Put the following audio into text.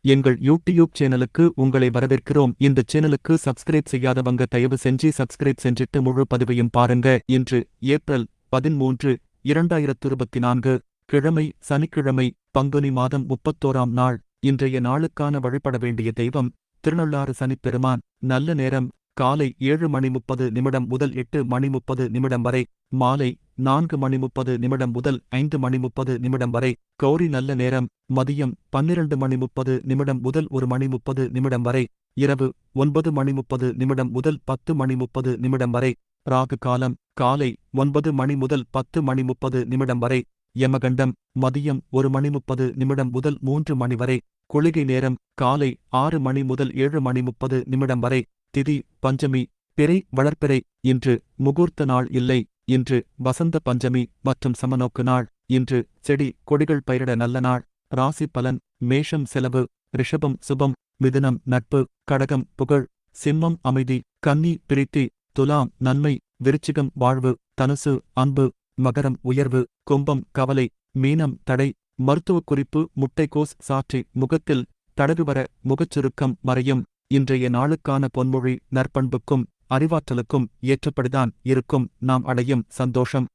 எங்கள் யூடியூப் சேனலுக்கு உங்களை வரவேற்கிறோம். இந்த சேனலுக்கு சப்ஸ்கிரைப் செய்யாதவங்க தயவு செஞ்சு சப்ஸ்கிரைப் செஞ்சிட்டு முழு பதிவையும் பாருங்க. இன்று ஏப்ரல் 13, 2024 கிழமை சனிக்கிழமை, பங்குனி மாதம் 31ஆம் நாள். இன்றைய நாளுக்கான வழிபட வேண்டிய தெய்வம் திருநள்ளாறு சனிப்பெருமான். நல்ல நேரம் காலை 7:30 முதல் 8:30 வரை, மாலை 4:30 முதல் 5:30 வரை. கௌரி நல்ல நேரம் மதியம் 12:30 முதல் 1:30 வரை, இரவு 9:30 முதல் 10:30 வரை. ராகு காலம் காலை 9 முதல் 10:30 வரை. யமகண்டம் மதியம் 1:30 முதல் 3 வரை. குளிகை நேரம் காலை 6 முதல் 7:30 வரை. திதி பஞ்சமி, பிறை வளர்ப்பிறை. இன்று முகூர்த்த நாள் இல்லை. இன்று வசந்த பஞ்சமி மற்றும் சமநோக்கு நாள். இன்று செடி கொடிகள் பயிரிட நல்ல நாள். ராசி பலன்: மேஷம் செலவு, ரிஷபம் சுபம், மிதுனம் நட்பு, கடகம் புகழ், சிம்மம் அமைதி, கன்னி பிரீத்தி, துலாம் நன்மை, விருச்சிகம் வாழ்வு, தனுசு அன்பு, மகரம் உயர்வு, கும்பம் கவலை, மீனம் தடை. மருத்துவக் குறிப்பு: முட்டைக்கோஸ் சாற்றி முகத்தில் தடவிவர முகச்சுருக்கம் மறையும். இன்றைய நாளுக்கான பொன்மொழி: நற்பண்புக்கும் அறிவாற்றலுக்கும் ஏற்றபடிதான் இருக்கும் நாம் அடையும் சந்தோஷம்.